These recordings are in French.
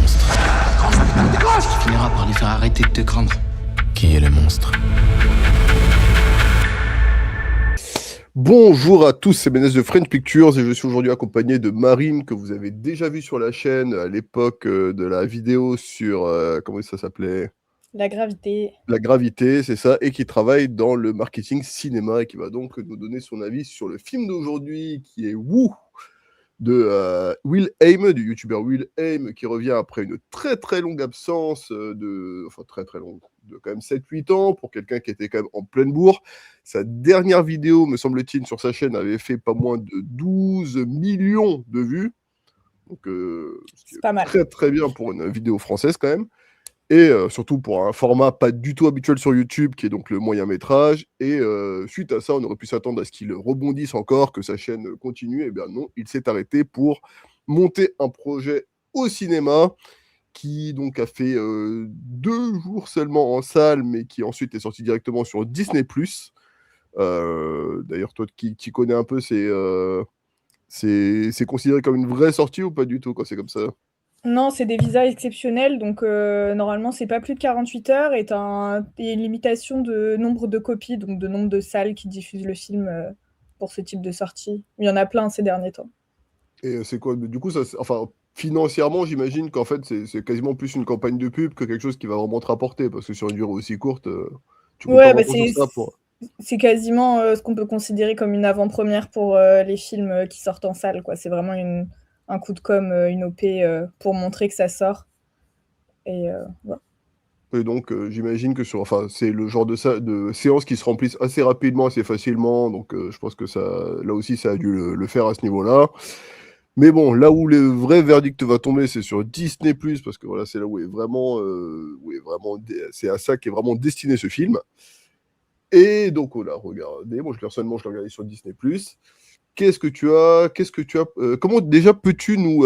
monstre. Tu finiras par les faire arrêter de te craindre. Qui est le monstre? Bonjour à tous, c'est Ménès de French Pictures et je suis aujourd'hui accompagné de Marine que vous avez déjà vu sur la chaîne à l'époque de la vidéo sur, comment ça s'appelait? La gravité. La gravité, c'est ça, et qui travaille dans le marketing cinéma et qui va donc nous donner son avis sur le film d'aujourd'hui qui est Woo de Will Aim, du youtubeur Will Aim, qui revient après une très très longue absence très longue, de quand même 7-8 ans, pour quelqu'un qui était quand même en pleine bourre. Sa dernière vidéo, me semble-t-il, sur sa chaîne avait fait pas moins de 12 millions de vues, donc c'est pas mal. Très très bien pour une vidéo française quand même. Et surtout pour un format pas du tout habituel sur YouTube, qui est donc le moyen métrage. Et suite à ça, on aurait pu s'attendre à ce qu'il rebondisse encore, que sa chaîne continue. Et bien non, il s'est arrêté pour monter un projet au cinéma, qui donc a fait 2 jours seulement en salle, mais qui ensuite est sorti directement sur Disney+. D'ailleurs, toi qui connais un peu, c'est considéré comme une vraie sortie ou pas du tout quand c'est comme ça? Non, c'est des visas exceptionnels, donc normalement, c'est pas plus de 48 heures et t'as une limitation de nombre de copies, donc de nombre de salles qui diffusent le film pour ce type de sortie. Il y en a plein ces derniers temps. Et c'est quoi? Du coup, financièrement, j'imagine qu'en fait, c'est quasiment plus une campagne de pub que quelque chose qui va vraiment te rapporter, parce que sur une durée aussi courte, tu peux pas Ouais, vraiment sur ça pour... c'est quasiment ce qu'on peut considérer comme une avant-première pour les films qui sortent en salle, quoi. C'est vraiment un coup de com', une OP pour montrer que ça sort. Et voilà. Et donc, j'imagine que c'est le genre de séances qui se remplissent assez rapidement, assez facilement, donc je pense que ça, là aussi, ça a dû le faire à ce niveau-là. Mais bon, là où le vrai verdict va tomber, c'est sur Disney+, parce que voilà, c'est là où est vraiment, c'est à ça qu'est vraiment destiné ce film. Et donc, on l'a regardé. Moi, personnellement, je l'ai regardé sur Disney+. Qu'est-ce que tu as comment déjà peux-tu nous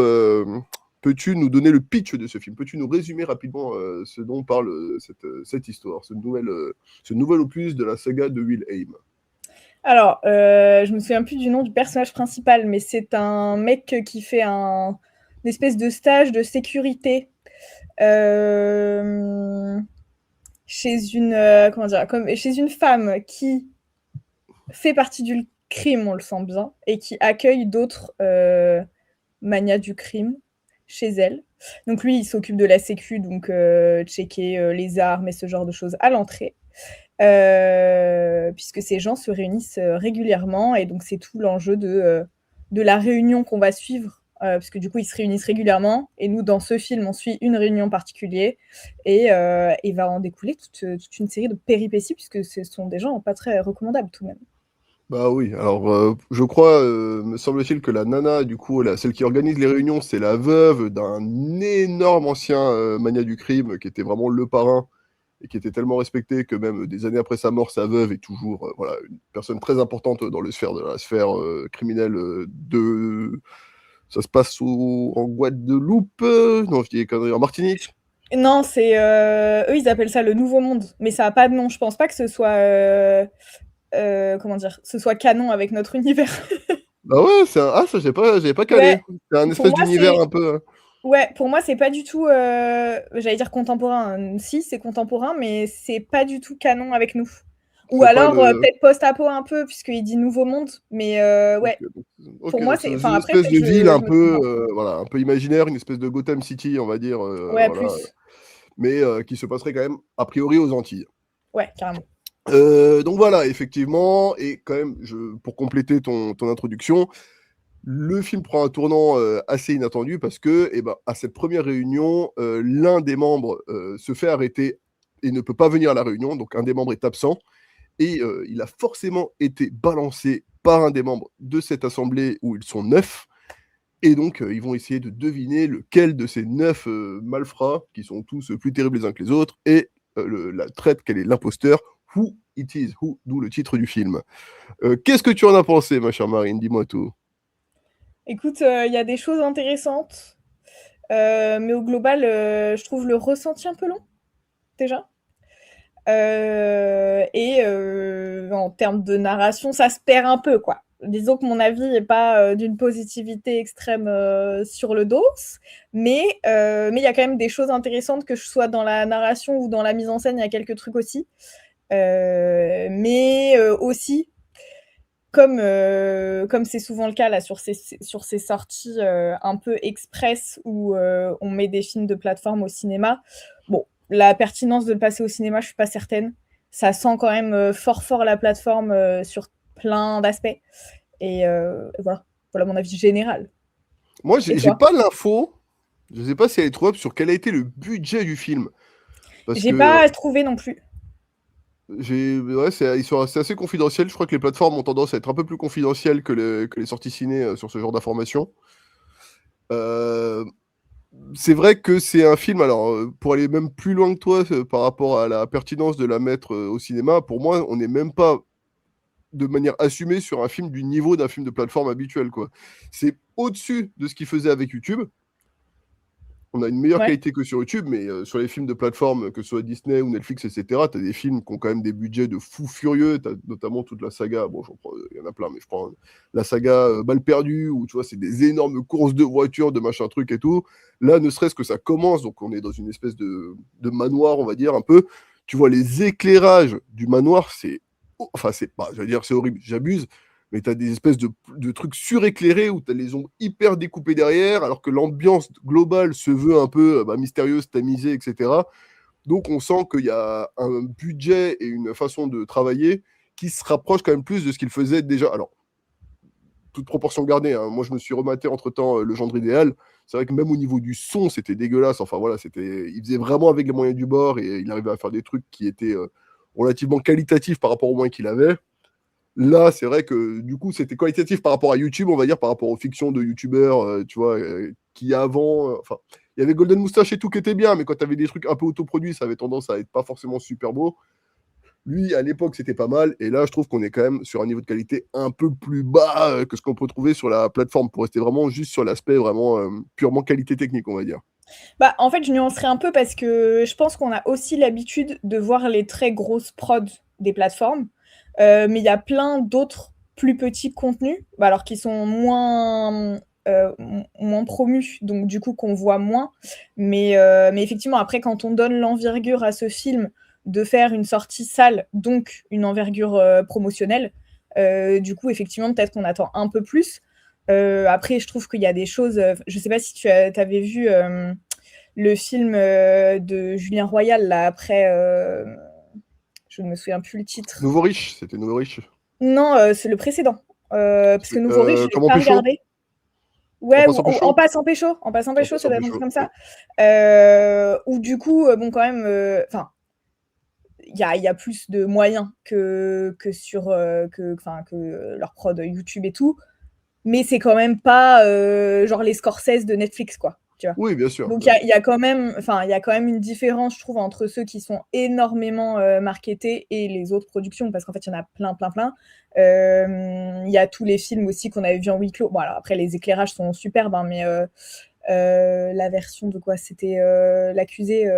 donner le pitch de ce film? Peux-tu nous résumer rapidement ce dont parle cette histoire, ce nouvel opus de la saga de Will Aim? Alors, je me souviens plus du nom du personnage principal, mais c'est un mec qui fait une espèce de stage de sécurité chez une femme qui fait partie du crime, on le sent bien, et qui accueille d'autres manias du crime chez elle. Donc lui, il s'occupe de la sécu, donc checker les armes et ce genre de choses à l'entrée. Puisque ces gens se réunissent régulièrement, et donc c'est tout l'enjeu de la réunion qu'on va suivre, puisque du coup ils se réunissent régulièrement, et nous dans ce film on suit une réunion particulière, et va en découler toute une série de péripéties, puisque ce sont des gens pas très recommandables tout de même. Bah oui, alors je crois, me semble-t-il que la nana, du coup, celle qui organise les réunions, c'est la veuve d'un énorme ancien magnat du crime, qui était vraiment le parrain, et qui était tellement respecté que même des années après sa mort, sa veuve est toujours voilà, une personne très importante dans la sphère criminelle de... Ça se passe en Guadeloupe? Non, je dis des conneries, en Martinique? Non, c'est eux ils appellent ça le Nouveau Monde, mais ça a pas de nom. Je pense pas que ce soit ce soit canon avec notre univers. Ah ouais, ça, j'avais pas calé. Ouais, C'est un pour espèce moi d'univers c'est un peu... ouais, pour moi c'est pas du tout j'allais dire contemporain. Si, c'est contemporain, mais c'est pas du tout canon avec nous. Ou C'est pas alors le... peut-être post-apo un peu, puisqu'il dit Nouveau Monde, mais ouais. Ok, Pour moi donc c'est, c'est enfin une après espèce peut-être de que ville je un me trompe, peu, hein. voilà, un peu imaginaire, une espèce de Gotham City, on va dire, Ouais, voilà, plus. mais qui se passerait quand même a priori aux Antilles. Ouais, carrément. Donc voilà, effectivement, et quand même, pour compléter ton introduction, le film prend un tournant assez inattendu parce que, eh ben, à cette première réunion, l'un des membres se fait arrêter et ne peut pas venir à la réunion, donc un des membres est absent, et il a forcément été balancé par un des membres de cette assemblée où ils sont 9. Et donc, ils vont essayer de deviner lequel de ces 9 malfrats, qui sont tous plus terribles les uns que les autres, et la traite, quel est l'imposteur, who it is, d'où le titre du film. Qu'est-ce que tu en as pensé, ma chère Marine? Dis-moi tout. Écoute, il y a des choses intéressantes, mais au global, je trouve le ressenti un peu long, déjà. En termes de narration, ça se perd un peu, quoi. disons que mon avis n'est pas d'une positivité extrême sur le dos, mais il y a quand même des choses intéressantes, que je sois dans la narration ou dans la mise en scène, il y a quelques trucs aussi. Mais aussi, comme c'est souvent le cas là, sur ces sorties un peu express où on met des films de plateforme au cinéma, bon, la pertinence de le passer au cinéma, je suis pas certaine. Ça sent quand même fort la plateforme sur plein d'aspects. Et voilà mon avis général. Moi, Et j'ai toi? pas l'info, je sais pas si elle est trouvable, sur quel a été le budget du film. Parce J'ai que pas trouvé non plus. ouais, c'est assez confidentiel. Je crois que les plateformes ont tendance à être un peu plus confidentielles que les sorties ciné sur ce genre d'informations. Euh, c'est vrai que c'est un film, alors pour aller même plus loin que toi par rapport à la pertinence de la mettre au cinéma, pour moi, on n'est même pas de manière assumée sur un film du niveau d'un film de plateforme habituel, quoi. C'est au-dessus de ce qu'il faisait avec YouTube. On a une meilleure Ouais. qualité que sur YouTube, mais sur les films de plateforme, que ce soit Disney ou Netflix, etc., t'as des films qui ont quand même des budgets de fous furieux. T'as notamment toute la saga, bon, il y en a plein, mais je prends la saga Balle perdue, où tu vois, c'est des énormes courses de voitures, de machin truc et tout. Là, ne serait-ce que ça commence, donc on est dans une espèce de manoir, on va dire, un peu. Tu vois, les éclairages du manoir, c'est. Enfin, c'est pas, je veux dire, c'est horrible, j'abuse, mais tu as des espèces de trucs suréclairés où tu as les ombres hyper découpées derrière, alors que l'ambiance globale se veut un peu mystérieuse, tamisée, etc. Donc on sent qu'il y a un budget et une façon de travailler qui se rapproche quand même plus de ce qu'il faisait déjà. Alors, toute proportion gardée, hein. Moi je me suis rematé entre-temps Le Gendre idéal. C'est vrai que même au niveau du son, c'était dégueulasse. Enfin voilà, il faisait vraiment avec les moyens du bord et il arrivait à faire des trucs qui étaient relativement qualitatifs par rapport aux moyens qu'il avait. Là, c'est vrai que du coup, c'était qualitatif par rapport à YouTube, on va dire, par rapport aux fictions de YouTubeurs, tu vois, qui avant. Enfin, il y avait Golden Moustache et tout qui était bien, mais quand tu avais des trucs un peu autoproduits, ça avait tendance à être pas forcément super beau. Lui, à l'époque, c'était pas mal, et là, je trouve qu'on est quand même sur un niveau de qualité un peu plus bas que ce qu'on peut trouver sur la plateforme, pour rester vraiment juste sur l'aspect vraiment purement qualité technique, on va dire. Bah, en fait, je nuancerais un peu parce que je pense qu'on a aussi l'habitude de voir les très grosses prods des plateformes, mais il y a plein d'autres plus petits contenus, bah, alors qui sont moins promus, donc du coup qu'on voit moins. Mais effectivement, après, quand on donne l'envergure à ce film de faire une sortie salle, donc une envergure promotionnelle, du coup, effectivement, peut-être qu'on attend un peu plus. Après, je trouve qu'il y a des choses. Je sais pas si tu avais vu le film de Julien Royal, là, après. Je ne me souviens plus le titre. Nouveau Riche, c'était Nouveau Riche. Non, c'est le précédent. Parce que Nouveau Riche, je ne l'ai Comment pas pécho? regardé. En Ouais, ou passant en pécho? passant pécho. En passant En pécho, ça passant doit être un truc pécho, comme oui. ça. Ou du coup, bon, quand même. Enfin, il y a plus de moyens que sur que leur prod YouTube et tout, mais c'est quand même pas genre les Scorsese de Netflix, quoi, tu vois. Oui, bien sûr, Donc bien sûr. il y a quand même une différence, je trouve, entre ceux qui sont énormément marketés et les autres productions, parce qu'en fait il y en a plein. Il y a tous les films aussi qu'on avait vus en huis clos. Bon, alors après les éclairages sont superbes, hein, mais la version de quoi c'était l'accusé,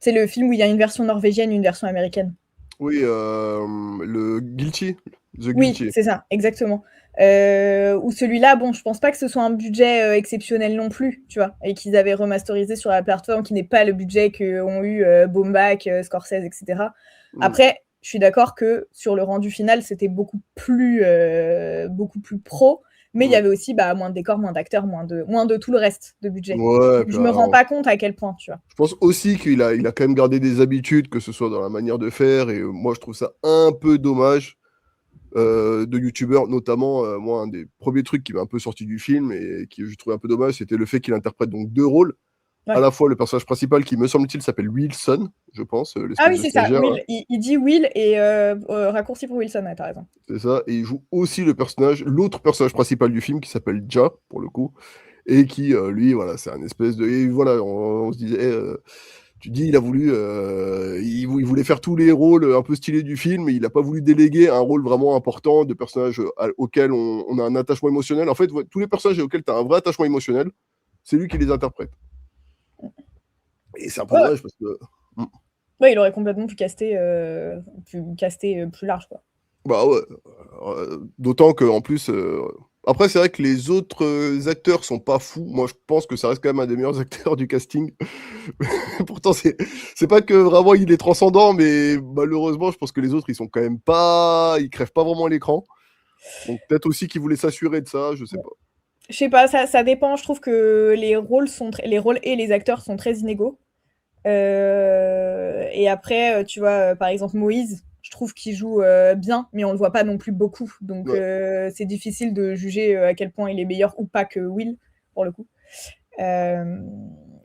c'est le film où il y a une version norvégienne, une version américaine. Oui, le Guilty, The Oui, Guilty. c'est ça, exactement. Ou celui-là, bon, je pense pas que ce soit un budget exceptionnel non plus, tu vois, et qu'ils avaient remasterisé sur la plateforme, qui n'est pas le budget qu'ont eu Baumbach, Scorsese, etc. Après, je suis d'accord que sur le rendu final, c'était beaucoup plus pro, mais il y avait aussi moins de décors, moins d'acteurs, moins de tout le reste de budget. Ouais, Donc puis je me rends alors, pas compte à quel point, tu vois. je pense aussi il a quand même gardé des habitudes, que ce soit dans la manière de faire, et moi je trouve ça un peu dommage de youtubeurs, notamment moi un des premiers trucs qui m'a un peu sorti du film et qui je trouvais un peu dommage, c'était le fait qu'il interprète donc deux rôles, à Ouais. la fois le personnage principal qui me semble-t-il s'appelle Wilson, je pense, Ah l'espèce oui, de c'est ça, stagiaire, là. Will. Il dit Will et raccourci pour Wilson, ouais, t'as raison. C'est ça, et il joue aussi l'autre personnage principal du film qui s'appelle Ja, pour le coup, et qui, lui, voilà, c'est un espèce de. Et voilà, on se disait, tu dis, il voulait faire tous les rôles un peu stylés du film, mais il n'a pas voulu déléguer un rôle vraiment important de personnage auquel on a un attachement émotionnel. En fait, tous les personnages auxquels tu as un vrai attachement émotionnel, c'est lui qui les interprète. Et c'est un peu Ouais, dommage parce que. ouais, il aurait complètement pu caster plus large, quoi. Bah ouais. D'autant que en plus, après c'est vrai que les autres acteurs sont pas fous. Moi je pense que ça reste quand même un des meilleurs acteurs du casting. Pourtant c'est pas que vraiment il est transcendant, mais malheureusement je pense que les autres ils sont quand même pas, ils crèvent pas vraiment l'écran. Donc peut-être aussi qu'ils voulaient s'assurer de ça, je sais pas. Je sais pas, ça dépend. Je trouve que les rôles et les acteurs sont très inégaux. Et après, tu vois, par exemple, Moïse, je trouve qu'il joue bien, mais on le voit pas non plus beaucoup. Donc, Ouais. c'est difficile de juger à quel point il est meilleur ou pas que Will, pour le coup. Euh,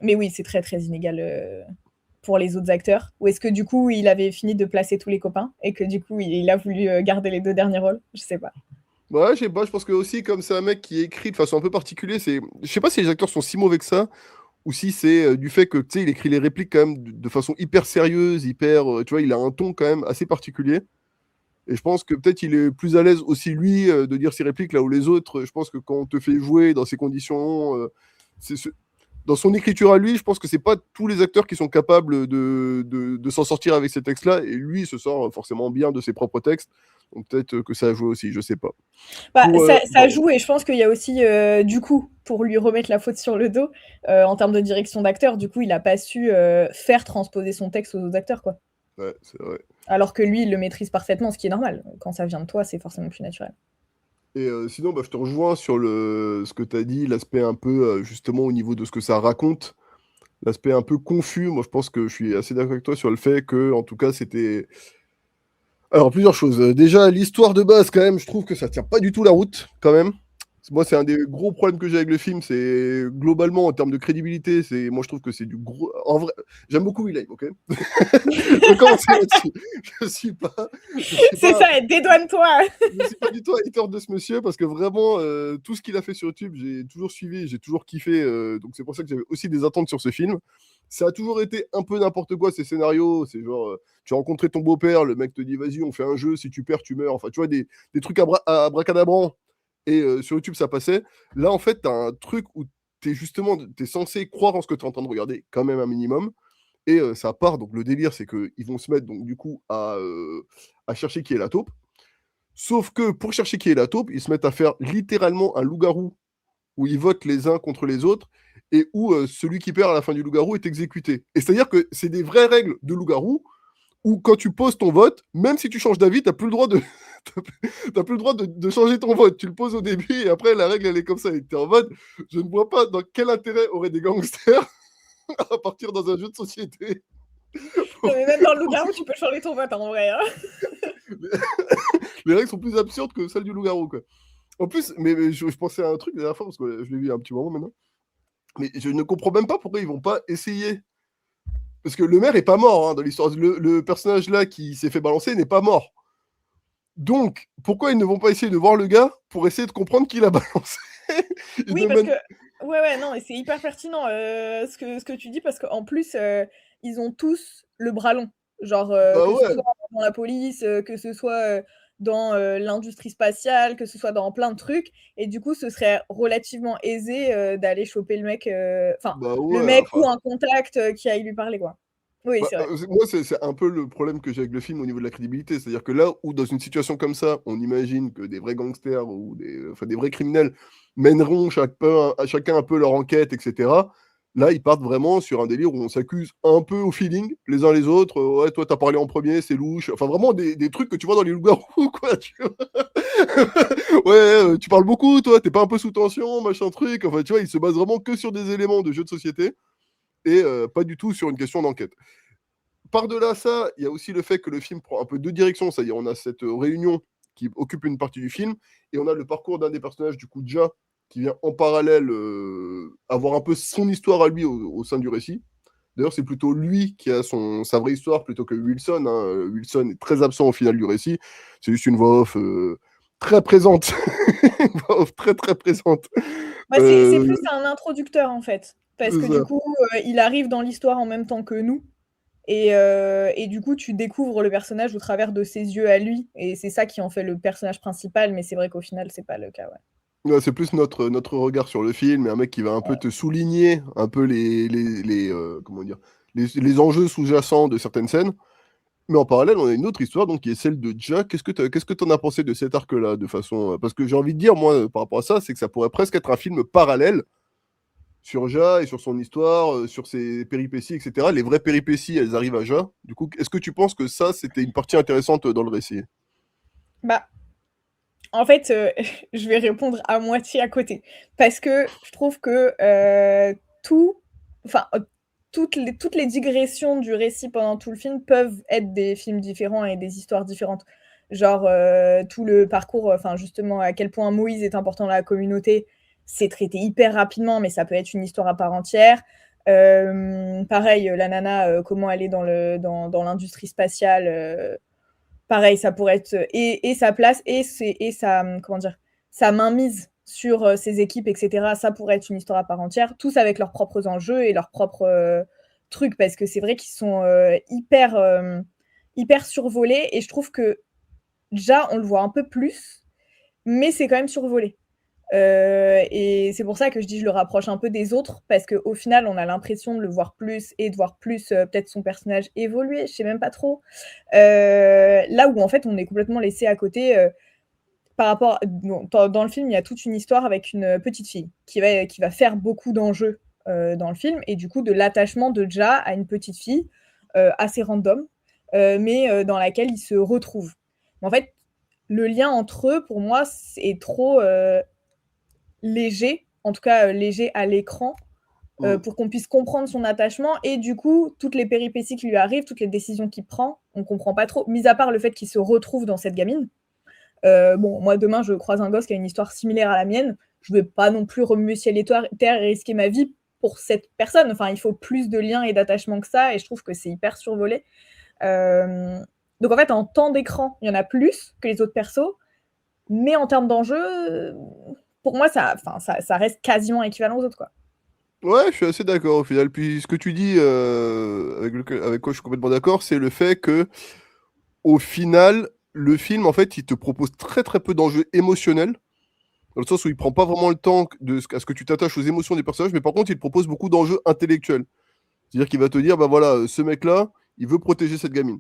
mais oui, c'est très, très inégal pour les autres acteurs. Ou est-ce que du coup, il avait fini de placer tous les copains et que du coup, il a voulu garder les 2 derniers rôles? Je sais pas. Ouais, je sais pas, je pense que aussi comme c'est un mec qui écrit de façon un peu particulière, je sais pas si les acteurs sont si mauvais que ça, ou si c'est du fait que, tu sais, il écrit les répliques quand même de façon hyper sérieuse, hyper, tu vois, il a un ton quand même assez particulier. Et je pense que peut-être il est plus à l'aise aussi, lui, de dire ses répliques, là où les autres, je pense que quand on te fait jouer dans ces conditions, c'est ce- dans son écriture à lui, je pense que c'est pas tous les acteurs qui sont capables de s'en sortir avec ces textes-là, et lui, il se sort forcément bien de ses propres textes. Donc peut-être que ça a joué aussi, je sais pas. Bah, Pour, ça joue et je pense qu'il y a aussi, du coup, pour lui remettre la faute sur le dos, en termes de direction d'acteur, du coup, il a pas su faire transposer son texte aux autres acteurs, quoi. ouais, c'est vrai. Alors que lui, il le maîtrise parfaitement, ce qui est normal. Quand ça vient de toi, c'est forcément plus naturel. Et sinon, bah, je te rejoins sur ce que tu as dit, l'aspect un peu, justement, au niveau de ce que ça raconte, l'aspect un peu confus. Moi, je pense que je suis assez d'accord avec toi sur le fait que, en tout cas, c'était. Alors, plusieurs choses. Déjà, l'histoire de base, quand même, je trouve que ça tient pas du tout la route, quand même. Moi, c'est un des gros problèmes que j'ai avec le film. C'est globalement, en termes de crédibilité, moi, je trouve que c'est du gros. En vrai, j'aime beaucoup Will.i.am, ok. Je vais commencer là-dessus. Je suis pas. Je suis C'est pas ça, dédouane-toi. je ne suis pas du tout hater de ce monsieur parce que vraiment, tout ce qu'il a fait sur YouTube, j'ai toujours suivi, j'ai toujours kiffé. Donc c'est pour ça que j'avais aussi des attentes sur ce film. Ça a toujours été un peu n'importe quoi, ces scénarios. C'est genre, tu as rencontré ton beau-père, le mec te dit, vas-y, on fait un jeu, si tu perds, tu meurs. Enfin, tu vois, des trucs à bracadabrant. Et sur YouTube, ça passait. Là, en fait, tu as un truc où tu es censé croire en ce que tu es en train de regarder, quand même un minimum. Et ça part, donc le délire, c'est qu'ils vont se mettre, donc du coup, à chercher qui est la taupe. Sauf que pour chercher qui est la taupe, ils se mettent à faire littéralement un loup-garou où ils votent les uns contre les autres et où celui qui perd à la fin du loup-garou est exécuté. Et c'est-à-dire que c'est des vraies règles de loup-garou où quand tu poses ton vote, même si tu changes d'avis, tu n'as plus le droit t'as plus le droit de changer ton vote. Tu le poses au début et après la règle elle est comme ça. Et tu es en mode, je ne vois pas dans quel intérêt auraient des gangsters à partir dans un jeu de société. Non, mais même dans le loup-garou, tu peux changer ton vote, en vrai. Hein. Les règles sont plus absurdes que celles du loup-garou, quoi. En plus, mais je pensais à un truc la dernière fois, parce que je l'ai vu il y a un petit moment maintenant. Mais je ne comprends même pas pourquoi ils vont pas essayer. Parce que le maire est pas mort hein, dans l'histoire. Le personnage là qui s'est fait balancer n'est pas mort. Donc, pourquoi ils ne vont pas essayer de voir le gars pour essayer de comprendre qui l'a balancé? Oui, parce que. Ouais, non, et c'est hyper pertinent ce que tu dis, parce qu'en plus, ils ont tous le bras long. Genre, Bah que ce ouais. soit dans la police, que ce soit dans l'industrie spatiale, que ce soit dans plein de trucs. Et du coup, ce serait relativement aisé d'aller choper le mec, enfin, Bah le ouais. mec Enfin, ou un contact qui aille lui parler, quoi. Oui, bah, c'est vrai. moi, c'est un peu le problème que j'ai avec le film au niveau de la crédibilité. C'est-à-dire que là où, dans une situation comme ça, on imagine que des vrais gangsters ou des vrais criminels mèneront chacun un peu leur enquête, etc. Là, ils partent vraiment sur un délire où on s'accuse un peu au feeling, les uns les autres. Ouais, toi, t'as parlé en premier, c'est louche. Enfin, vraiment des trucs que tu vois dans les loups-garous, quoi. Tu vois. Ouais, tu parles beaucoup, toi, t'es pas un peu sous tension, machin truc. Enfin, tu vois, ils se basent vraiment que sur des éléments de jeu de société et pas du tout sur une question d'enquête. Par-delà ça, il y a aussi le fait que le film prend un peu deux directions. C'est-à-dire, on a cette réunion qui occupe une partie du film, et on a le parcours d'un des personnages, du coup, Ja, qui vient en parallèle avoir un peu son histoire à lui au sein du récit. D'ailleurs, c'est plutôt lui qui a sa vraie histoire plutôt que Wilson. Hein. Wilson est très absent au final du récit. C'est juste une voix off très présente. Une voix off très très présente. Bah, c'est plus un introducteur, en fait. Parce que C'est du ça. coup, il arrive dans l'histoire en même temps que nous. Et du coup, tu découvres le personnage au travers de ses yeux à lui. Et c'est ça qui en fait le personnage principal. Mais c'est vrai qu'au final, c'est pas le cas. Ouais. Ouais, c'est plus notre regard sur le film, et un mec qui va un peu te souligner un peu comment dire, les enjeux sous-jacents de certaines scènes. Mais en parallèle, on a une autre histoire, donc qui est celle de Ja. Qu'est-ce que tu en as pensé de cet arc-là, de façon, parce que j'ai envie de dire, moi, par rapport à ça, c'est que ça pourrait presque être un film parallèle sur Ja et sur son histoire, sur ses péripéties, etc. Les vraies péripéties, elles arrivent à Ja. Du coup, est-ce que tu penses que ça, c'était une partie intéressante dans le récit? Bah, en fait, je vais répondre à moitié à côté. Parce que je trouve que tout, enfin, toutes les digressions du récit pendant tout le film peuvent être des films différents et des histoires différentes. Genre, tout le parcours, enfin, justement, à quel point Moïse est important dans la communauté, c'est traité hyper rapidement, mais ça peut être une histoire à part entière. Pareil, la nana, comment elle est dans l'industrie spatiale. Pareil, ça pourrait être et sa place et sa comment dire, sa mainmise sur ses équipes, etc. Ça pourrait être une histoire à part entière, tous avec leurs propres enjeux et leurs propres trucs, parce que c'est vrai qu'ils sont hyper survolés et je trouve que déjà on le voit un peu plus, mais c'est quand même survolé. Et c'est pour ça que je dis je le rapproche un peu des autres, parce qu'au final, on a l'impression de le voir plus et de voir plus peut-être son personnage évoluer, je sais même pas trop. Là où en fait, on est complètement laissé à côté par rapport. Dans le film, il y a toute une histoire avec une petite fille qui va faire beaucoup d'enjeux dans le film, et du coup, de l'attachement de Ja à une petite fille assez random, mais dans laquelle il se retrouve. En fait, le lien entre eux, pour moi, est trop léger, en tout cas léger à l'écran, pour qu'on puisse comprendre son attachement. Et du coup, toutes les péripéties qui lui arrivent, toutes les décisions qu'il prend, on comprend pas trop, mis à part le fait qu'il se retrouve dans cette gamine. Bon, moi, demain, je croise un gosse qui a une histoire similaire à la mienne. Je vais pas non plus remuer ciel et terre et risquer ma vie pour cette personne. Enfin, il faut plus de liens et d'attachement que ça, et je trouve que c'est hyper survolé. Donc, en fait, en temps d'écran, il y en a plus que les autres persos, mais en termes d'enjeu, pour moi, ça reste quasiment équivalent aux autres, quoi. Ouais, je suis assez d'accord au final. Puis ce que tu dis, avec quoi je suis complètement d'accord, c'est le fait que, au final, le film, en fait, il te propose très très peu d'enjeux émotionnels, dans le sens où il prend pas vraiment le temps à ce que tu t'attaches aux émotions des personnages, mais par contre, il te propose beaucoup d'enjeux intellectuels. C'est-à-dire qu'il va te dire, bah voilà, ce mec-là, il veut protéger cette gamine.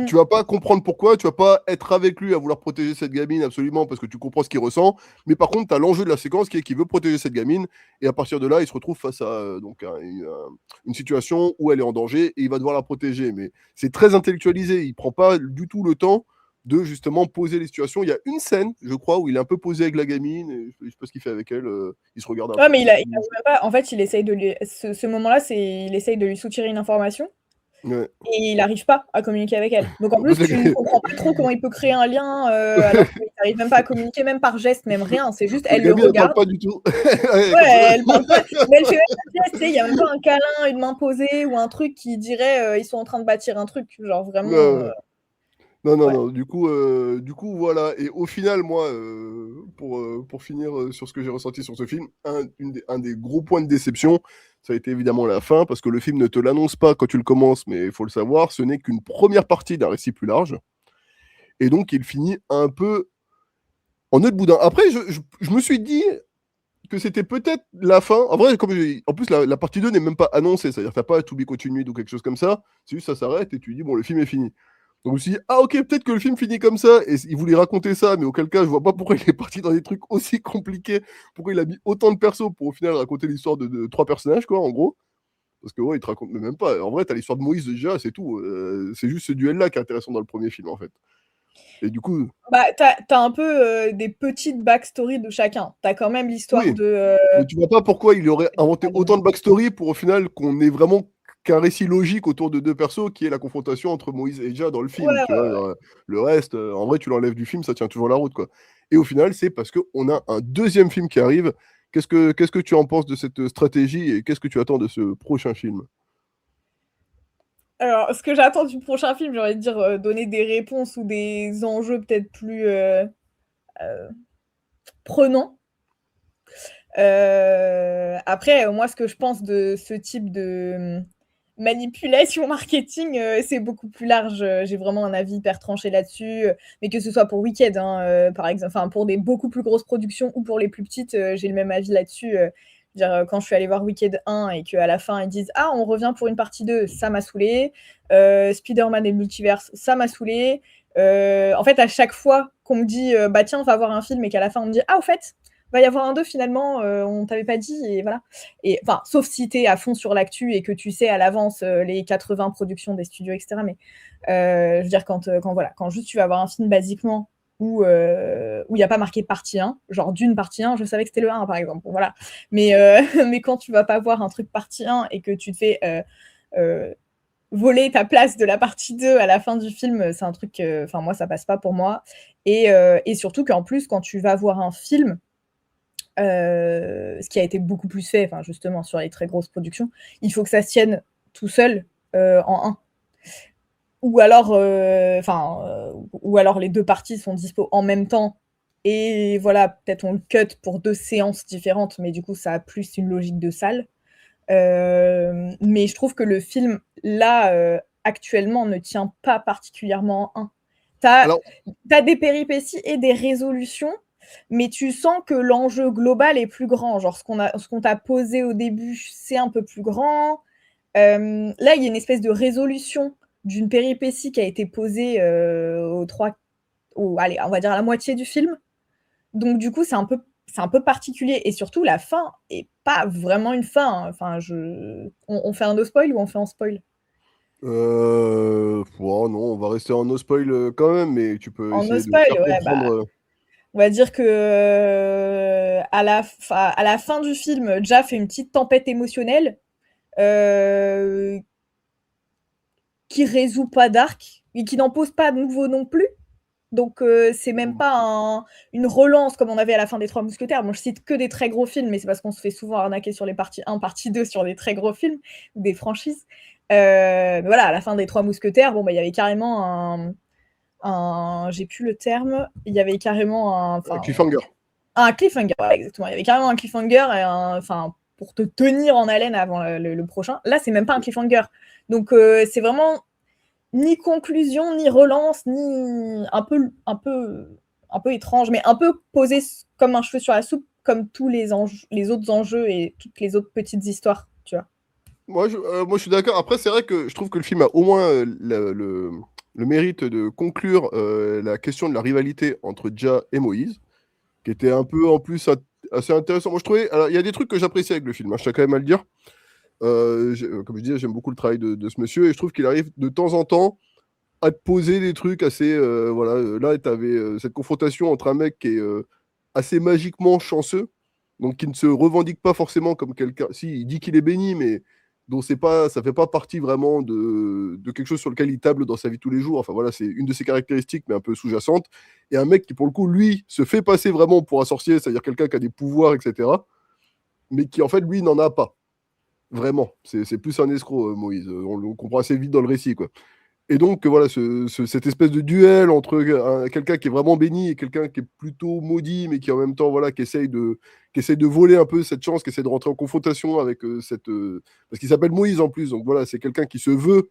Tu vas pas comprendre pourquoi, tu vas pas être avec lui à vouloir protéger cette gamine absolument parce que tu comprends ce qu'il ressent, mais par contre, tu as l'enjeu de la séquence qui est qu'il veut protéger cette gamine, et à partir de là, il se retrouve face à une situation où elle est en danger et il va devoir la protéger. Mais c'est très intellectualisé, il prend pas du tout le temps de justement poser les situations. Il y a une scène, je crois, où il est un peu posé avec la gamine, et je sais pas ce qu'il fait avec elle, il se regarde un Ouais, peu. mais il a même pas. En fait, il essaye de lui. Ce moment-là, il essaye de lui soutirer une information Ouais. et il n'arrive pas à communiquer avec elle. Donc en plus, tu ne comprends pas trop comment il peut créer un lien alors qu'il n'arrive même pas à communiquer, même par geste, même rien. C'est juste, La elle le gamine, elle parle regarde. pas du tout. Ouais, elle parle pas, mais elle fait même pas de geste, tu sais, il y a même pas un câlin, une main posée ou un truc qui dirait ils sont en train de bâtir un truc, genre vraiment. Non, non, Ouais. non. Du coup, voilà. Et au final, moi, pour finir sur ce que j'ai ressenti sur ce film, un des gros points de déception, ça a été évidemment la fin, parce que le film ne te l'annonce pas quand tu le commences, mais il faut le savoir, ce n'est qu'une première partie d'un récit plus large. Et donc, il finit un peu en nœud de boudin. Après, je me suis dit que c'était peut-être la fin. En vrai, en plus, la partie 2 n'est même pas annoncée, c'est-à-dire que t'as pas to be continued ou quelque chose comme ça. C'est juste ça s'arrête et tu dis, bon, le film est fini. Donc je me suis dit, ah ok, peut-être que le film finit comme ça, et il voulait raconter ça, mais auquel cas, je vois pas pourquoi il est parti dans des trucs aussi compliqués, pourquoi il a mis autant de persos pour au final raconter l'histoire de trois personnages, quoi, en gros. Parce que ouais, il te raconte même pas. En vrai, t'as l'histoire de Moïse déjà, c'est tout. C'est juste ce duel-là qui est intéressant dans le premier film, en fait. Et du coup, Bah, t'as un peu des petites backstories de chacun. T'as quand même l'histoire oui, de. mais tu vois pas pourquoi il aurait inventé autant de backstory pour au final qu'on ait vraiment qu'un récit logique autour de deux persos qui est la confrontation entre Moïse et Ja dans le Ouais, film. Tu ouais, vois, ouais. le reste, en vrai, tu l'enlèves du film, ça tient toujours la route, quoi. Et au final, c'est parce qu'on a un deuxième film qui arrive. Qu'est-ce que tu en penses de cette stratégie et qu'est-ce que tu attends de ce prochain film? Alors, ce que j'attends du prochain film, j'ai envie de dire donner des réponses ou des enjeux peut-être plus euh, prenants. Après, moi, ce que je pense de ce type de manipulation marketing, c'est beaucoup plus large. J'ai vraiment un avis hyper tranché là-dessus. Mais que ce soit pour Wicked, hein, par exemple, enfin pour des beaucoup plus grosses productions ou pour les plus petites, j'ai le même avis là-dessus. Quand je suis allée voir Wicked 1 et qu'à la fin, ils disent « Ah, on revient pour une partie 2 », ça m'a saoulée. Spider-Man et le multiverse, ça m'a saoulée. En fait, à chaque fois qu'on me dit « Bah tiens, on va voir un film », et qu'à la fin, on me dit « Ah, au fait, va y avoir un 2 finalement, on t'avait pas dit », et voilà. Et enfin, sauf si t'es à fond sur l'actu et que tu sais à l'avance les 80 productions des studios, etc. Mais je veux dire, quand juste tu vas voir un film basiquement où il n'y a pas marqué partie 1, genre d'une partie 1, je savais que c'était le 1 par exemple. Bon, voilà. Mais quand tu vas pas voir un truc partie 1 et que tu te fais voler ta place de la partie 2 à la fin du film, c'est un truc, moi ça passe pas pour moi. Et surtout qu'en plus, quand tu vas voir un film, ce qui a été beaucoup plus fait, justement sur les très grosses productions, il faut que ça se tienne tout seul en un. Ou alors les deux parties sont dispo en même temps et voilà, peut-être on le cut pour 2 séances différentes, mais du coup ça a plus une logique de salle. Mais je trouve que le film là actuellement ne tient pas particulièrement en un. Alors, T'as des péripéties et des résolutions, mais tu sens que l'enjeu global est plus grand. Genre ce qu'on t'a posé au début, c'est un peu plus grand. Là, il y a une espèce de résolution d'une péripétie qui a été posée allez, on va dire à la moitié du film. Donc du coup, c'est un peu particulier. Et surtout, la fin est pas vraiment une fin. Enfin, on fait un no spoil ou on fait en spoil? non, on va rester en no spoil quand même, mais tu peux En no essayer de spoil, faire ouais, bah, comprendre. on va dire que à la fin du film, Ja fait une petite tempête émotionnelle qui résout pas d'arc et qui n'en pose pas de nouveau non plus. Donc c'est même pas une relance comme on avait à la fin des Trois Mousquetaires. Bon, je cite que des très gros films, mais c'est parce qu'on se fait souvent arnaquer sur les parties 1, partie 2 sur des très gros films, des franchises. Mais voilà, à la fin des Trois Mousquetaires, bon, bah, il y avait carrément j'ai plus le terme, il y avait carrément Un cliffhanger. un cliffhanger, voilà, exactement. Il y avait carrément un cliffhanger pour te tenir en haleine avant le prochain. Là, c'est même pas un cliffhanger. Donc c'est vraiment ni conclusion, ni relance, ni un peu étrange, mais un peu posé comme un cheveu sur la soupe, comme tous les autres enjeux et toutes les autres petites histoires, tu vois. Moi, je suis d'accord. Après, c'est vrai que je trouve que le film a au moins le mérite de conclure la question de la rivalité entre Ja et Moïse, qui était un peu en plus assez intéressant. Moi, je trouvais. Alors, il y a des trucs que j'apprécie avec le film, hein, je tiens quand même à le dire. Comme je disais, j'aime beaucoup le travail de ce monsieur et je trouve qu'il arrive de temps en temps à te poser des trucs assez. Voilà, là, tu avais cette confrontation entre un mec qui est assez magiquement chanceux, donc qui ne se revendique pas forcément comme quelqu'un. Si, il dit qu'il est béni, mais dont ça fait pas partie vraiment de quelque chose sur lequel il table dans sa vie tous les jours. Enfin voilà, c'est une de ses caractéristiques, mais un peu sous-jacente. Et un mec qui, pour le coup, lui, se fait passer vraiment pour un sorcier, c'est-à-dire quelqu'un qui a des pouvoirs, etc., mais qui, en fait, lui, n'en a pas. Vraiment. C'est plus un escroc, Moïse. On le comprend assez vite dans le récit, quoi. Et donc, voilà, cette espèce de duel entre quelqu'un qui est vraiment béni et quelqu'un qui est plutôt maudit, mais qui en même temps, voilà, qui essaye de voler un peu cette chance, qui essaie de rentrer en confrontation avec parce qu'il s'appelle Moïse en plus. Donc voilà, c'est quelqu'un qui se veut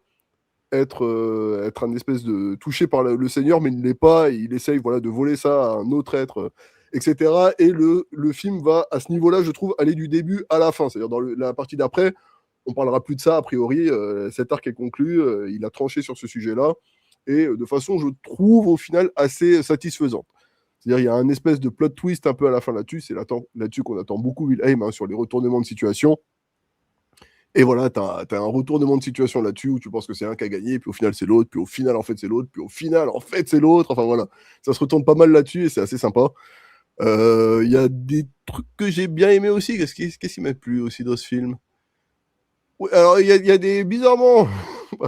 être un espèce de touché par le Seigneur, mais il ne l'est pas. Et il essaye, voilà, de voler ça à un autre être, etc. Et le film va, à ce niveau-là, je trouve, aller du début à la fin. C'est-à-dire, dans la partie d'après, on parlera plus de ça, a priori. Cet arc est conclu, il a tranché sur ce sujet-là, et de façon, je trouve, au final, assez satisfaisante. C'est-à-dire, il y a un espèce de plot twist un peu à la fin là-dessus. C'est là-dessus qu'on attend beaucoup Will-Aim, hein, sur les retournements de situation. Et voilà, tu as un retournement de situation là-dessus où tu penses que c'est un qui a gagné, puis au final c'est l'autre, puis au final en fait c'est l'autre, puis au final en fait c'est l'autre. Enfin voilà, ça se retourne pas mal là-dessus et c'est assez sympa. Il y a des trucs que j'ai bien aimé aussi. Qu'est-ce qui m'a plu aussi dans ce film? Oui, alors il y a des bizarrement,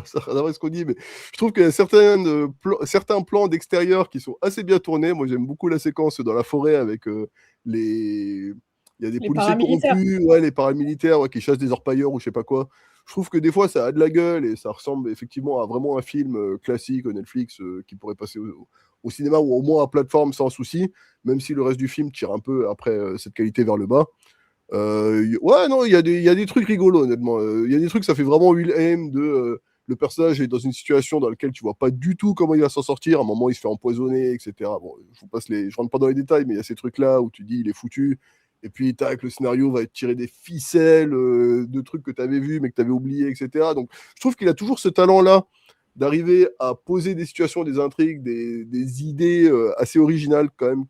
ça n'a rien à voir avec ce qu'on dit, mais je trouve qu'il y a certains plans d'extérieur qui sont assez bien tournés. Moi j'aime beaucoup la séquence dans la forêt avec les il y a des Les policiers paramilitaires. corrompus, ouais, les paramilitaires, ouais, qui chassent des orpailleurs ou je sais pas quoi. Je trouve que des fois ça a de la gueule et ça ressemble effectivement à vraiment un film classique Netflix qui pourrait passer au cinéma ou au moins à plateforme sans souci, même si le reste du film tire un peu après cette qualité vers le bas. Ouais, non, il y a des trucs rigolos, honnêtement. Il y a des trucs, ça fait vraiment Will-Aim le personnage est dans une situation dans laquelle tu vois pas du tout comment il va s'en sortir. À un moment, il se fait empoisonner, etc. Bon, je rentre pas dans les détails, mais il y a ces trucs-là où tu dis il est foutu. Et puis, tac, le scénario va tirer des ficelles de trucs que tu avais vus, mais que tu avais oubliés, etc. Donc, je trouve qu'il a toujours ce talent-là d'arriver à poser des situations, des intrigues, des idées assez originales, quand même,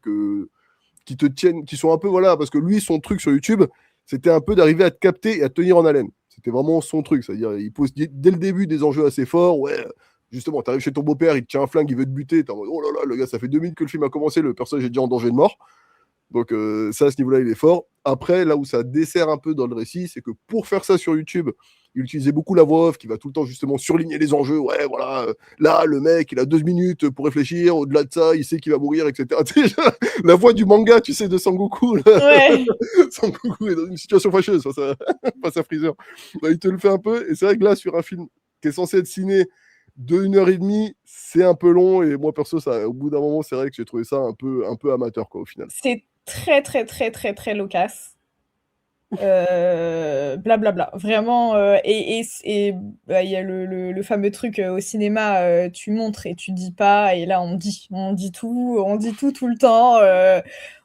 qui te tiennent, qui sont un peu, voilà, parce que lui, son truc sur YouTube, c'était un peu d'arriver à te capter et à te tenir en haleine. C'était vraiment son truc, c'est-à-dire, il pose dès le début des enjeux assez forts, ouais. Justement, t'arrives chez ton beau-père, il te tient un flingue, il veut te buter, t'es en mode, oh là là, le gars, ça fait 2 minutes que le film a commencé, le personnage est déjà en danger de mort. Donc ça, à ce niveau-là, il est fort. Après, là où ça dessert un peu dans le récit, c'est que pour faire ça sur YouTube, il utilisait beaucoup la voix off qui va tout le temps justement surligner les enjeux. Ouais, voilà, là, le mec, il a 2 minutes pour réfléchir. Au-delà de ça, il sait qu'il va mourir, etc. La voix du manga, tu sais, de Sangoku. Là. Ouais. Sangoku est dans une situation fâcheuse face à Freezer. Là, il te le fait un peu. Et c'est vrai que là, sur un film qui est censé être ciné de 1h30, c'est un peu long. Et moi, perso, ça, au bout d'un moment, c'est vrai que j'ai trouvé ça un peu amateur, quoi, au final. C'est très, très, très, très, très loquace. Blablabla. Vraiment. Et bah, il y a le fameux truc au cinéma, tu montres et tu dis pas. Et là, on dit tout, tout le temps.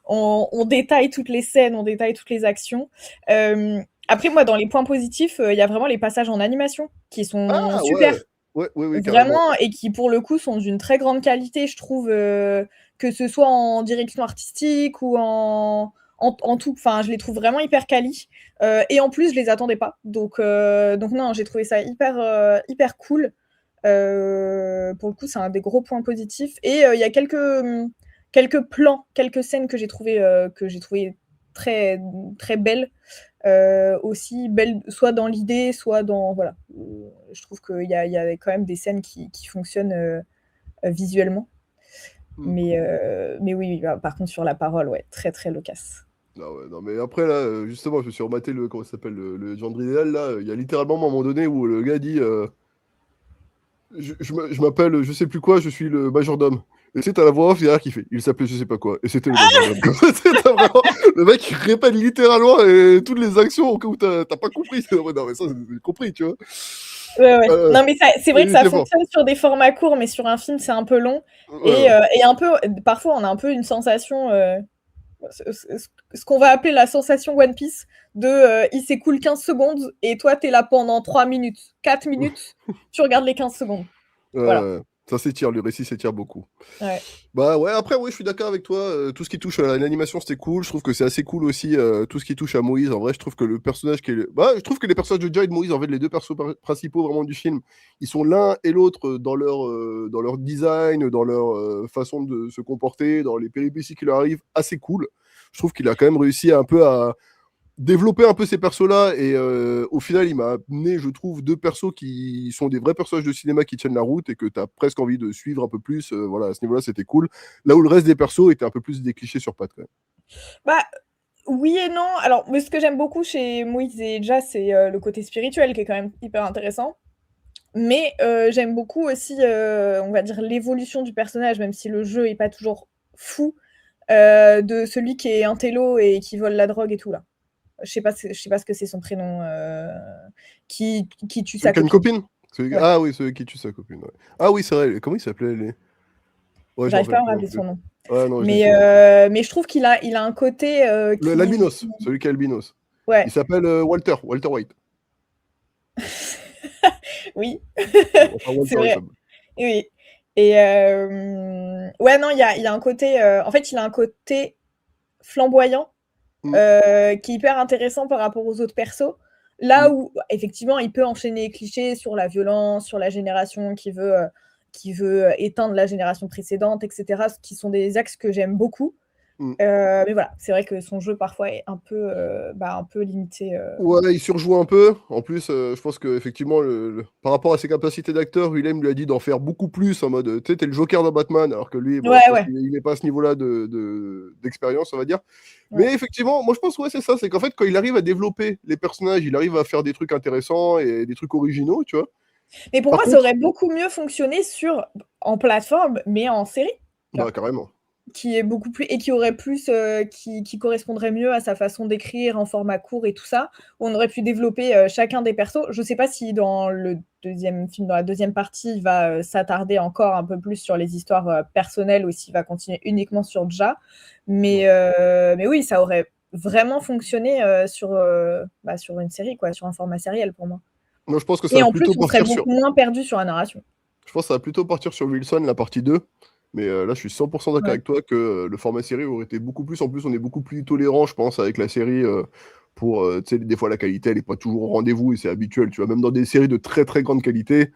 On détaille toutes les scènes, on détaille toutes les actions. Après, moi, dans les points positifs, il y a vraiment les passages en animation qui sont Ah, super. ouais, carrément. Vraiment, et qui pour le coup sont d'une très grande qualité, je trouve, que ce soit en direction artistique ou en tout. Enfin, je les trouve vraiment hyper quali. Et en plus, je les attendais pas. Donc non, j'ai trouvé ça hyper cool. Pour le coup, c'est un des gros points positifs. Et il y a quelques plans, quelques scènes que j'ai trouvé très, très belles. Aussi belle, soit dans l'idée, soit dans voilà. Je trouve qu'il y a quand même des scènes qui fonctionnent visuellement. Mais oui, bah, par contre sur la parole, ouais, très très loquace. Ah ouais, non, mais après, là, justement, je me suis rematé comment ça s'appelle, le genre idéal, là. Il y a littéralement un moment donné où le gars dit je m'appelle, je sais plus quoi, je suis le majordome. Et tu sais, t'as la voix off derrière qui fait il s'appelait je sais pas quoi. Et c'était le majordome. Le mec, il répète littéralement toutes les actions au cas où t'as pas compris. Non, mais ça, j'ai compris, tu vois. Ouais. Non, mais c'est vrai que ça c'est fort. fonctionne sur des formats courts, mais sur un film, c'est un peu long. Ouais. Et un peu, parfois, on a un peu une sensation, ce qu'on va appeler la sensation One Piece, de il s'écoule 15 secondes et toi, t'es là pendant 3 minutes, 4 minutes, tu regardes les 15 secondes. Voilà. Ça s'étire, le récit s'étire beaucoup. Ouais. Bah ouais, après, ouais, je suis d'accord avec toi. Tout ce qui touche à l'animation, c'était cool. Je trouve que c'est assez cool aussi. Tout ce qui touche à Moïse, en vrai, je trouve que le personnage je trouve que les personnages de Jai et de Moïse, en fait, les deux persos principaux vraiment du film, ils sont l'un et l'autre dans leur design, dans leur façon de se comporter, dans les péripéties qui leur arrivent, assez cool. Je trouve qu'il a quand même réussi un peu à développer un peu ces persos-là et au final, il m'a amené, je trouve, deux persos qui sont des vrais personnages de cinéma qui tiennent la route et que tu as presque envie de suivre un peu plus. Voilà, à ce niveau-là, c'était cool. Là où le reste des persos était un peu plus des clichés sur pattes, quand même. Bah, oui et non. Alors, mais ce que j'aime beaucoup chez Moïse et Jazz, c'est le côté spirituel qui est quand même hyper intéressant. Mais j'aime beaucoup aussi, on va dire, l'évolution du personnage, même si le jeu est pas toujours fou, de celui qui est intello et qui vole la drogue et tout là. Je sais pas ce que c'est son prénom, qui tue sa Celui qui a une copine. copine. Ouais. Ah oui, celui qui tue sa copine. Ouais. Ah oui, c'est vrai. Comment il s'appelait Ouais, je me J'arrive pas rappelle à me plus non rappeler plus. son nom. Ouais, non, je l'ai Mais je trouve qu'il a un côté L'albinos, celui qui est albinos. Ouais. Il s'appelle Walter White. Oui, Enfin, c'est Walter, il vrai. s'appelle. Oui. Et ouais, non, il a un côté. En fait, il a un côté flamboyant Mm. qui est hyper intéressant par rapport aux autres persos. Là où, effectivement, il peut enchaîner les clichés sur la violence, sur la génération qui veut éteindre la génération précédente, etc., qui sont des axes que j'aime beaucoup. Mm. Mais voilà, c'est vrai que son jeu parfois est un peu limité. Ouais, il surjoue un peu. En plus, je pense qu'effectivement, par rapport à ses capacités d'acteur, Willem lui a dit d'en faire beaucoup plus en mode, tu sais, t'es le Joker dans Batman, alors que lui, bon, je pense Ouais. qu'il n'est pas à ce niveau-là d'expérience, on va dire. Mais effectivement, moi je pense, ouais, c'est ça, c'est qu'en fait, quand il arrive à développer les personnages, il arrive à faire des trucs intéressants et des trucs originaux, tu vois. Mais pour Par moi, ça contre, aurait beaucoup mieux fonctionné en plateforme, mais en série. bah, carrément. Qui est beaucoup plus et qui aurait plus qui correspondrait mieux à sa façon d'écrire en format court et tout ça. On aurait pu développer chacun des persos. Je sais pas si dans le deuxième film, dans la deuxième partie, il va s'attarder encore un peu plus sur les histoires personnelles ou s'il va continuer uniquement sur Ja. Mais oui, ça aurait vraiment fonctionner sur une série, quoi, sur un format sériel pour moi. Moi, je pense que ça Et va en plus, plutôt on serait partir sur. beaucoup moins perdu sur la narration. Je pense que ça va plutôt partir sur Wilson, la partie 2. Mais là, je suis 100% d'accord Ouais. avec toi que le format série aurait été beaucoup plus. En plus, on est beaucoup plus tolérant, je pense, avec la série. Pour, tu sais, des fois, la qualité, elle n'est pas toujours au rendez-vous et c'est habituel. Tu vois, même dans des séries de très très grande qualité,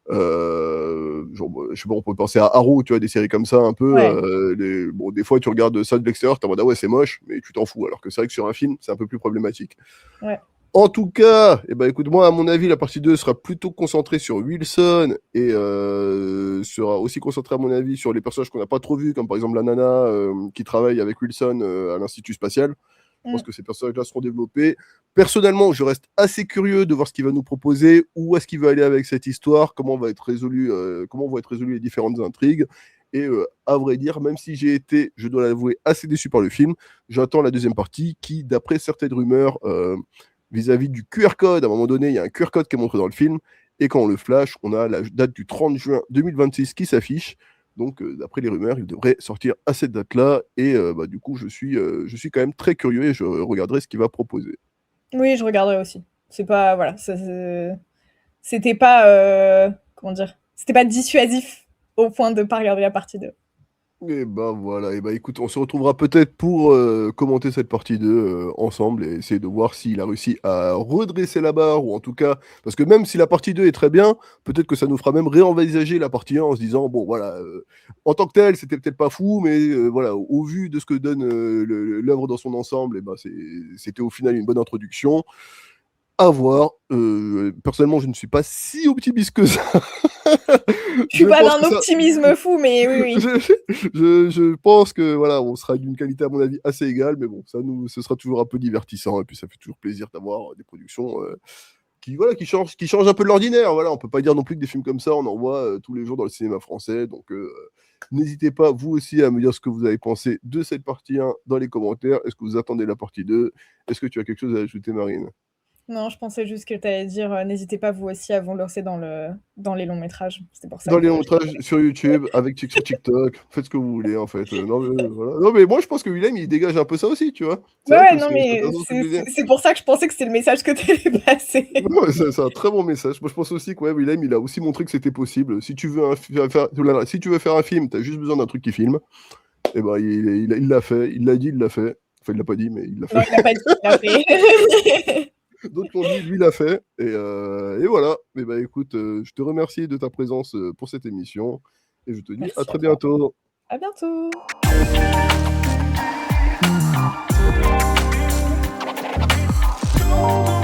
genre, je sais pas, on peut penser à Arrow, tu vois, des séries comme ça un peu. Ouais. Bon, des fois, tu regardes ça de l'extérieur, t'es en mode ah ouais, c'est moche, mais tu t'en fous. Alors que c'est vrai que sur un film, c'est un peu plus problématique. Ouais. En tout cas, eh ben, écoute, moi, à mon avis, la partie 2 sera plutôt concentrée sur Wilson et sera aussi concentrée, à mon avis, sur les personnages qu'on n'a pas trop vus, comme par exemple la nana qui travaille avec Wilson à l'Institut Spatial. Je pense que ces personnages-là seront développés. Personnellement, je reste assez curieux de voir ce qu'il va nous proposer, où est-ce qu'il va aller avec cette histoire, comment vont être résolues les différentes intrigues. Et à vrai dire, même si j'ai été, je dois l'avouer, assez déçu par le film, j'attends la deuxième partie qui, d'après certaines rumeurs, vis-à-vis du QR code, à un moment donné, il y a un QR code qui est montré dans le film, et quand on le flash, on a la date du 30 juin 2026 qui s'affiche. Donc, d'après les rumeurs, il devrait sortir à cette date-là, et du coup, je suis quand même très curieux et je regarderai ce qu'il va proposer. Oui, je regarderai aussi. C'est pas, voilà, c'était pas, comment dire, c'était pas dissuasif au point de pas regarder la partie 2. Et bah voilà, et bah écoute, on se retrouvera peut-être pour commenter cette partie 2 ensemble et essayer de voir s'il a réussi à redresser la barre, ou en tout cas, parce que même si la partie 2 est très bien, peut-être que ça nous fera même réenvisager la partie 1 en se disant, bon voilà, en tant que tel, c'était peut-être pas fou, mais voilà, au vu de ce que donne l'œuvre dans son ensemble, et bah c'était au final une bonne introduction. À voir. Personnellement, je ne suis pas si optimiste que ça. Je suis Je pas pense d'un que ça- optimisme fou, mais oui, oui. je pense que voilà, on sera d'une qualité, à mon avis, assez égale, mais bon, ce sera toujours un peu divertissant, et puis ça fait toujours plaisir d'avoir des productions qui changent un peu de l'ordinaire. Voilà, on peut pas dire non plus que des films comme ça, on en voit tous les jours dans le cinéma français. Donc, n'hésitez pas, vous aussi, à me dire ce que vous avez pensé de cette partie 1 dans les commentaires. Est-ce que vous attendez la partie 2? Est-ce que tu as quelque chose à ajouter, Marine? Non, je pensais juste que tu allais dire, n'hésitez pas vous aussi à vous lancer dans les longs métrages. C'était pour ça Dans que les longs-métrages sur YouTube, sur TikTok, faites ce que vous voulez en fait. Non, mais, voilà. Non, mais moi je pense que Willem il dégage un peu ça aussi, tu vois. C'est vrai Ouais, que non, c'est mais intéressant ce que tu dis. c'est pour ça que je pensais que c'était le message que tu allais passer. Non, mais c'est un très bon message. Moi je pense aussi que ouais, Willem il a aussi montré que c'était possible. Si tu veux si tu veux faire un film, t'as juste besoin d'un truc qui filme. Et ben il l'a fait, il l'a dit, il l'a fait. Enfin il l'a pas dit, mais il l'a Non, fait. il l'a pas dit, il l'a fait. D'autres l'ont dit, lui l'a fait. Et voilà. Et ben écoute, je te remercie de ta présence pour cette émission. Et je te dis à Merci à très toi. bientôt. À bientôt. Oh,